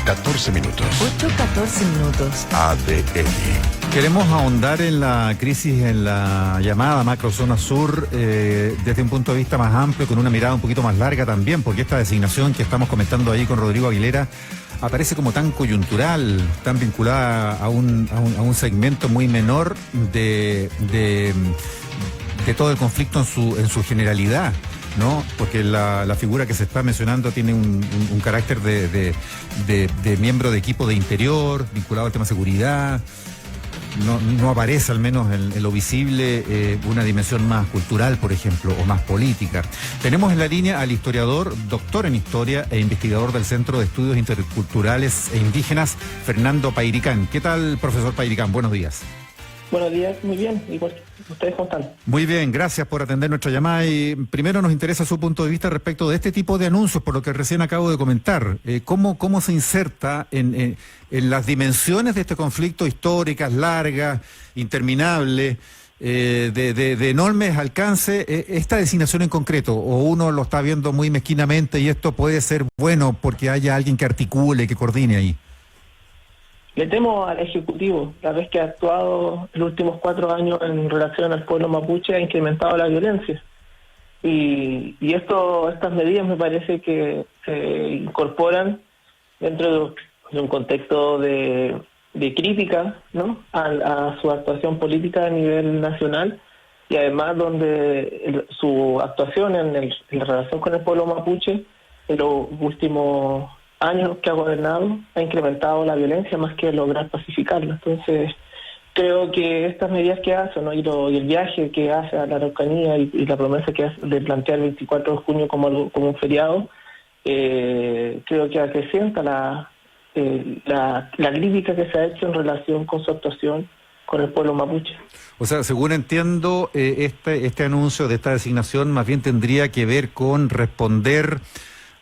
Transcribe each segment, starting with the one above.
14 minutos. 8:14 minutos. ADN. Queremos ahondar en la crisis en la llamada macrozona sur desde un punto de vista más amplio, con una mirada un poquito más larga también, porque esta designación que estamos comentando ahí con Rodrigo Aguilera aparece como tan coyuntural, tan vinculada a un segmento muy menor de todo el conflicto en su generalidad, ¿no? Porque la figura que se está mencionando tiene un carácter de miembro de equipo de interior, vinculado al tema de seguridad. No aparece, al menos en lo visible, una dimensión más cultural, por ejemplo, o más política. Tenemos en la línea al historiador, doctor en historia e investigador del Centro de Estudios Interculturales e Indígenas, Fernando Pairicán. ¿Qué tal, profesor Pairicán? Buenos días. Buenos días, muy bien. ¿Y ustedes cómo están? Muy bien, gracias por atender nuestra llamada. Y primero nos interesa su punto de vista respecto de este tipo de anuncios, por lo que recién acabo de comentar. ¿Cómo se inserta en las dimensiones de este conflicto, históricas, largas, interminables, de enormes alcances, esta designación en concreto? ¿O uno lo está viendo muy mezquinamente y esto puede ser bueno porque haya alguien que articule, que coordine ahí? Le temo al Ejecutivo, la vez que ha actuado en los últimos 4 años en relación al pueblo mapuche, ha incrementado la violencia. Y estas medidas me parece que se incorporan dentro de un contexto de crítica, ¿no?, a su actuación política a nivel nacional, y además donde su actuación en la relación con el pueblo mapuche en los últimos años que ha gobernado ha incrementado la violencia más que lograr pacificarla. Entonces creo que estas medidas que hace, ¿no?, y el viaje que hace a la Araucanía y la promesa que hace de plantear el 24 de junio como un feriado, creo que acrecienta la crítica que se ha hecho en relación con su actuación con el pueblo mapuche. O sea, según entiendo, este anuncio de esta designación más bien tendría que ver con responder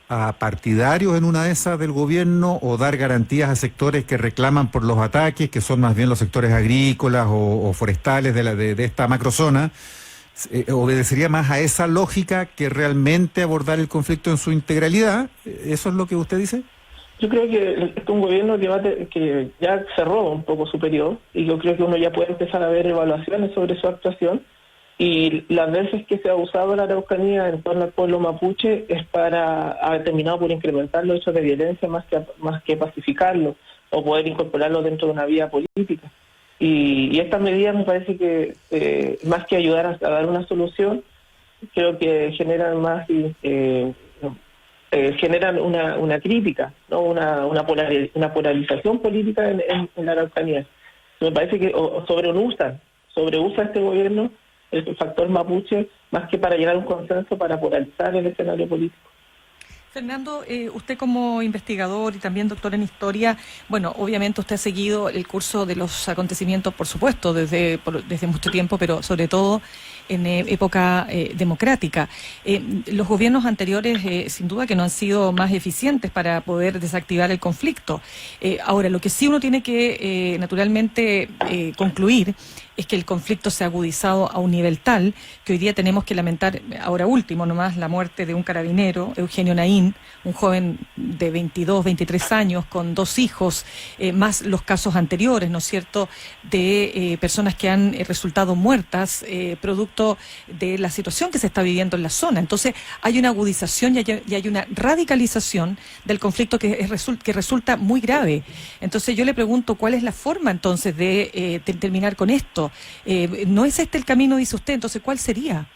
a partidarios en una de esas del gobierno, o dar garantías a sectores que reclaman por los ataques, que son más bien los sectores agrícolas o forestales de esta macrozona. ¿Obedecería más a esa lógica que realmente abordar el conflicto en su integralidad? ¿Eso es lo que usted dice? Yo creo que es un gobierno que ya cerró un poco su periodo, y yo creo que uno ya puede empezar a ver evaluaciones sobre su actuación. Y las veces que se ha usado la Araucanía en torno al pueblo mapuche ha terminado por incrementar los hechos de violencia más que pacificarlo o poder incorporarlo dentro de una vía política. Y estas medidas me parece que más que ayudar a dar una solución, creo que generan generan una crítica, ¿no?, una polarización política en la Araucanía. Me parece que sobreusa este gobierno el factor mapuche más que para llegar a un consenso, para polarizar el escenario político. Fernando, usted como investigador y también doctor en historia, bueno, obviamente usted ha seguido el curso de los acontecimientos, por supuesto, desde mucho tiempo, pero sobre todo en época democrática. Los gobiernos anteriores, sin duda que no han sido más eficientes para poder desactivar el conflicto. Ahora, lo que sí uno tiene que, naturalmente, concluir es que el conflicto se ha agudizado a un nivel tal que hoy día tenemos que lamentar, ahora último nomás, la muerte de un carabinero, Eugenio Naín, un joven de 22, 23 años, con 2 hijos, más los casos anteriores, ¿no es cierto?, de personas que han resultado muertas, producto de la situación que se está viviendo en la zona. Entonces, hay una agudización y hay una radicalización del conflicto que resulta muy grave. Entonces, yo le pregunto, ¿cuál es la forma entonces de terminar con esto? ¿No es este el camino, dice usted? Entonces, ¿cuál sería?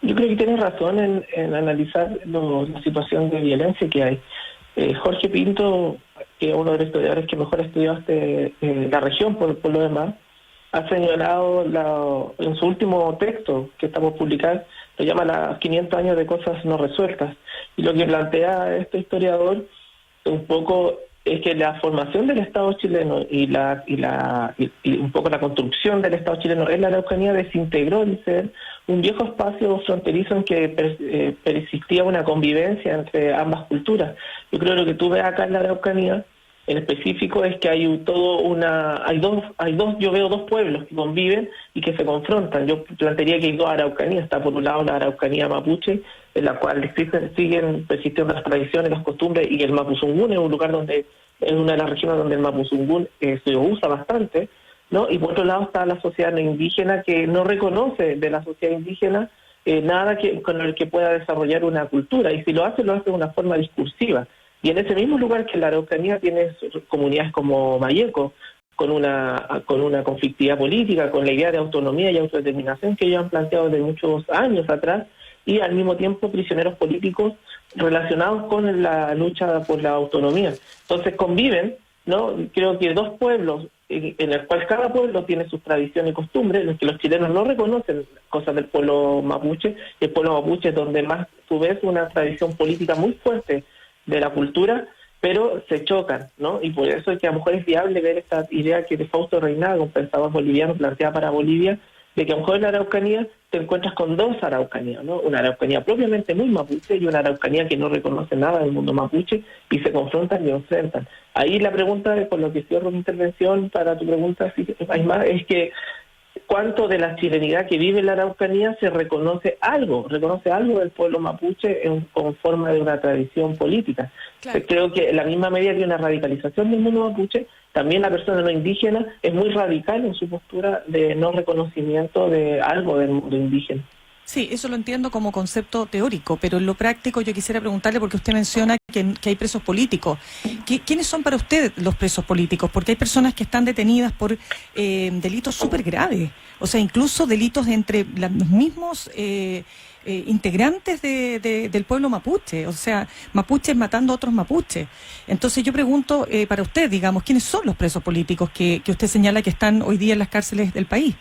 Yo creo que tiene razón en analizar la situación de violencia que hay. Jorge Pinto, que es uno de los historiadores que mejor ha estudiado la región por lo demás, ha señalado en su último texto que está por publicar, lo llama las 500 años de cosas no resueltas. Y lo que plantea este historiador un poco es que la formación del Estado chileno y un poco la construcción del Estado chileno en la Araucanía desintegró el ser un viejo espacio fronterizo en que persistía una convivencia entre ambas culturas. Yo creo que lo que tú ves acá en la Araucanía en específico es que yo veo dos pueblos que conviven y que se confrontan. Yo plantearía que hay dos araucanías. Está por un lado la araucanía mapuche, en la cual siguen persistiendo las tradiciones, las costumbres, y el Mapuzungún es un lugar donde, es una de las regiones donde el Mapuzungún se usa bastante, ¿no? Y por otro lado está la sociedad no indígena, que no reconoce de la sociedad indígena nada con el que pueda desarrollar una cultura, y si lo hace de una forma discursiva. Y en ese mismo lugar que la Araucanía tiene comunidades como Mayeco, con una conflictividad política, con la idea de autonomía y autodeterminación que ellos han planteado desde muchos años atrás, y al mismo tiempo prisioneros políticos relacionados con la lucha por la autonomía. Entonces conviven, ¿no? Creo que dos pueblos, en el cual cada pueblo tiene sus tradiciones y costumbres, en los que los chilenos no reconocen cosas del pueblo mapuche, y el pueblo mapuche es donde más tú ves una tradición política muy fuerte de la cultura, pero se chocan, ¿no? Y por eso es que a lo mejor es viable ver esta idea que de Fausto Reinaga, un pensador boliviano, plantea para Bolivia, de que a lo mejor en la Araucanía te encuentras con dos Araucanías, ¿no? Una Araucanía propiamente muy mapuche y una Araucanía que no reconoce nada del mundo mapuche, y se confrontan y enfrentan. Ahí la pregunta, por lo que cierro mi intervención para tu pregunta, si hay más, es que cuánto de la chilenidad que vive la Araucanía se reconoce algo del pueblo mapuche con forma de una tradición política. Claro. Creo que en la misma medida que una radicalización del mundo mapuche, también la persona no indígena es muy radical en su postura de no reconocimiento de algo del mundo indígena. Sí, eso lo entiendo como concepto teórico, pero en lo práctico yo quisiera preguntarle, porque usted menciona que hay presos políticos. ¿Quiénes son para usted los presos políticos? Porque hay personas que están detenidas por delitos súper graves, o sea, incluso delitos entre los mismos integrantes del pueblo mapuche, o sea, mapuches matando a otros mapuches. Entonces yo pregunto para usted, digamos, ¿quiénes son los presos políticos que usted señala que están hoy día en las cárceles del país?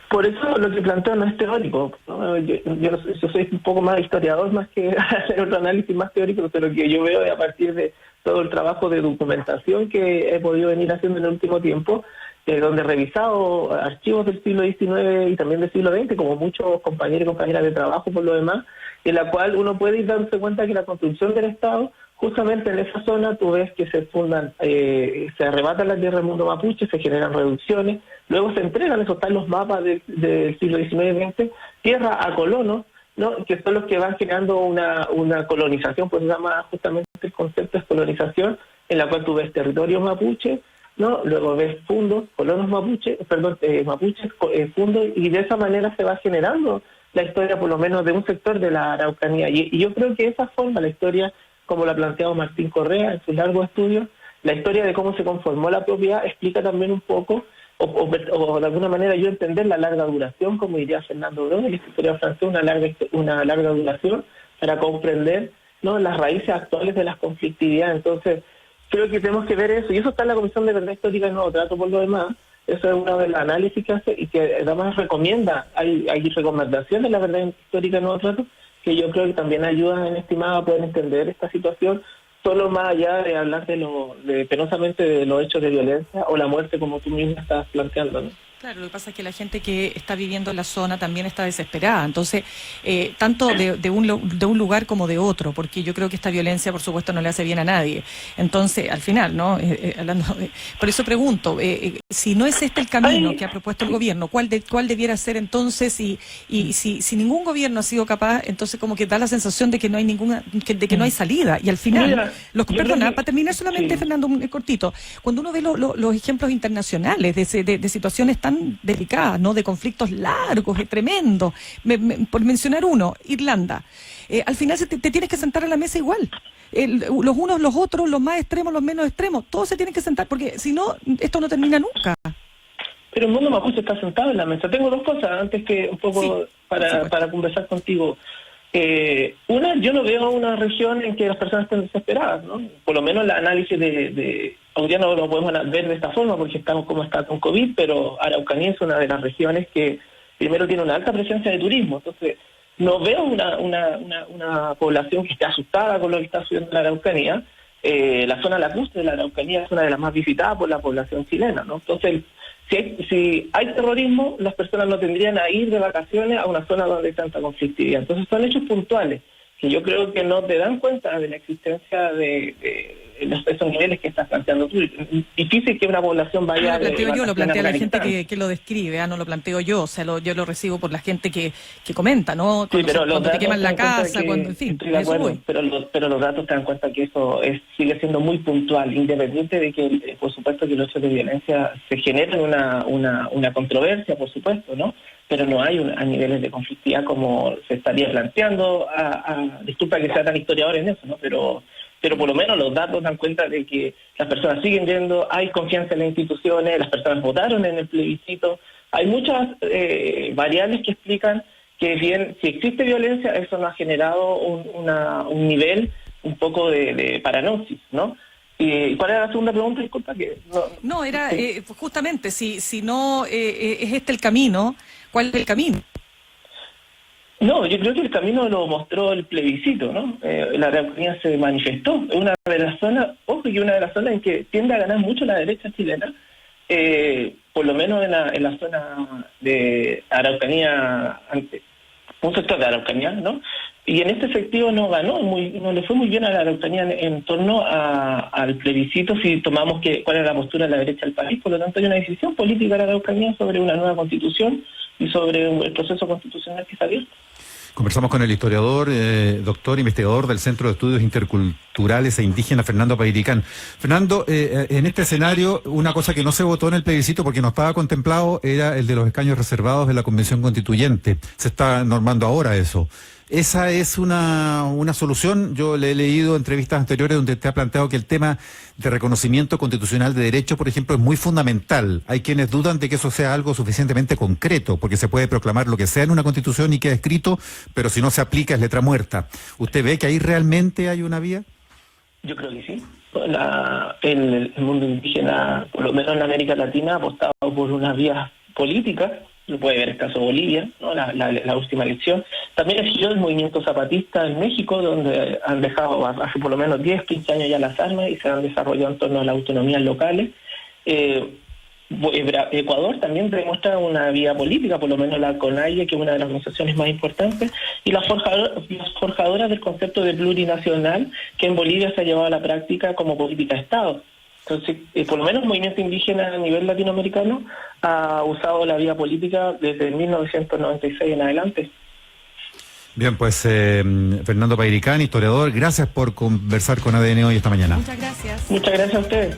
Por eso lo que planteo no es teórico, ¿no? Yo soy un poco más historiador, más que hacer otro análisis más teórico, pero lo que yo veo es a partir de todo el trabajo de documentación que he podido venir haciendo en el último tiempo, donde he revisado archivos del siglo XIX y también del siglo XX, como muchos compañeros y compañeras de trabajo por lo demás, en la cual uno puede ir dándose cuenta que la construcción del Estado, justamente en esa zona tú ves que se fundan, se arrebatan las tierras del mundo mapuche, se generan reducciones, luego se entregan, eso está en los mapas del siglo XIX y XX, tierra a colonos, ¿no? Que son los que van generando una colonización, pues se llama justamente el concepto de colonización, en la cual tú ves territorios mapuche, ¿no? Luego ves fundos, colonos mapuches, fundos, y de esa manera se va generando la historia, por lo menos de un sector de la Araucanía. Y yo creo que esa forma, la historia, como la ha planteado Martín Correa en sus largos estudios, la historia de cómo se conformó la propiedad explica también un poco, o de alguna manera yo entender la larga duración, como diría Fernando Bron, el historiador francés, una larga duración para comprender, ¿no?, las raíces actuales de las conflictividades. Entonces, creo que tenemos que ver eso, y eso está en la Comisión de Verdad Histórica y Nuevo Trato por lo demás. Eso es uno de los análisis que hace y que además recomienda, hay recomendaciones de la verdad histórica y Nuevo Trato que yo creo que también ayudan en estimado a poder entender esta situación, solo más allá de hablar de penosamente de los hechos de violencia o la muerte, como tú mismo estás planteando, ¿no? Claro, lo que pasa es que la gente que está viviendo en la zona también está desesperada, entonces, tanto de un lugar como de otro, porque yo creo que esta violencia, por supuesto, no le hace bien a nadie. Entonces, al final, ¿no? Por eso pregunto, si no es este el camino que ha propuesto el gobierno, ¿cuál debiera ser entonces? Y si ningún gobierno ha sido capaz, entonces como que da la sensación de que no hay de que no hay salida. Y al final, perdona, para terminar solamente, sí. Fernando, un cortito, cuando uno ve los ejemplos internacionales de situaciones tan delicadas, ¿no?, de conflictos largos y tremendos, por mencionar uno, Irlanda, al final te tienes que sentar a la mesa igual, los unos, los otros, los más extremos, los menos extremos, todos se tienen que sentar, porque si no, esto no termina nunca. Pero el mundo mapuche está sentado en la mesa. Tengo dos cosas antes que un poco, sí, para conversar contigo. Una, yo no veo una región en que las personas estén desesperadas, ¿no? Por lo menos el análisis hoy día no lo podemos ver de esta forma porque estamos como está con COVID, pero Araucanía es una de las regiones que primero tiene una alta presencia de turismo. Entonces, no veo una población que esté asustada con lo que está sucediendo en la Araucanía. La zona lacustre de la Araucanía es una de las más visitadas por la población chilena, ¿no? Entonces, si hay terrorismo, las personas no tendrían a ir de vacaciones a una zona donde hay tanta conflictividad. Entonces son hechos puntuales que yo creo que no te dan cuenta de la existencia de esos niveles que estás planteando tú. Difícil que una población No vaya... lo planteo yo, lo plantea la gente Afganistán. que lo describe, no lo planteo yo, o sea, yo lo recibo por la gente que comenta, ¿no? Sí, pero Cuando te queman la casa, que, cuando, en fin, estoy de eso acuerdo, voy. pero los datos te dan cuenta que eso sigue siendo muy puntual, independiente de que, por supuesto, que los hechos de violencia se generen una controversia, por supuesto, ¿no? Pero no hay a niveles de conflictividad como se estaría planteando. Disculpa que sea tan historiador en eso, ¿no? Pero por lo menos los datos dan cuenta de que las personas siguen yendo, hay confianza en las instituciones, las personas votaron en el plebiscito. Hay muchas variables que explican que bien, si existe violencia, eso no ha generado un nivel un poco de paranosis, ¿no? ¿Y cuál era la segunda pregunta? Disculpa que... No, era Sí. justamente, si no es este el camino, ¿cuál es el camino? No, yo creo que el camino lo mostró el plebiscito, ¿no? La Araucanía se manifestó. Es una de las zonas, ojo, que una de las zonas en que tiende a ganar mucho la derecha chilena, por lo menos en la zona de Araucanía, un sector de Araucanía, ¿no? Y en este sentido no le fue muy bien a la Araucanía en torno al plebiscito, si tomamos cuál era la postura de la derecha del país. Por lo tanto, hay una decisión política de la Araucanía sobre una nueva constitución y sobre el proceso constitucional que está abierto. Conversamos con el historiador, doctor investigador del Centro de Estudios Interculturales e Indígenas, Fernando Pairicán. Fernando, en este escenario, una cosa que no se votó en el plebiscito porque no estaba contemplado era el de los escaños reservados de la Convención Constituyente. Se está normando ahora eso. Esa es una solución. Yo le he leído entrevistas anteriores donde te ha planteado que el tema de reconocimiento constitucional de derecho, por ejemplo, es muy fundamental. Hay quienes dudan de que eso sea algo suficientemente concreto, porque se puede proclamar lo que sea en una constitución y queda escrito, pero si no se aplica es letra muerta. ¿Usted ve que ahí realmente hay una vía? Yo creo que sí. El mundo indígena, por lo menos en América Latina, ha apostado por unas vías políticas. Lo puede ver el caso de Bolivia, ¿no? La última elección. También exigió el movimiento zapatista en México, donde han dejado hace por lo menos 10, 15 años ya las armas y se han desarrollado en torno a las autonomías locales. Ecuador también demuestra una vía política, por lo menos la CONAIE, que es una de las organizaciones más importantes, y las forjadoras del concepto de plurinacional, que en Bolivia se ha llevado a la práctica como política de Estado. Entonces, por lo menos el movimiento indígena a nivel latinoamericano ha usado la vía política desde 1996 en adelante. Bien, pues Fernando Pairicán, historiador, gracias por conversar con ADN hoy esta mañana. Muchas gracias. Muchas gracias a ustedes.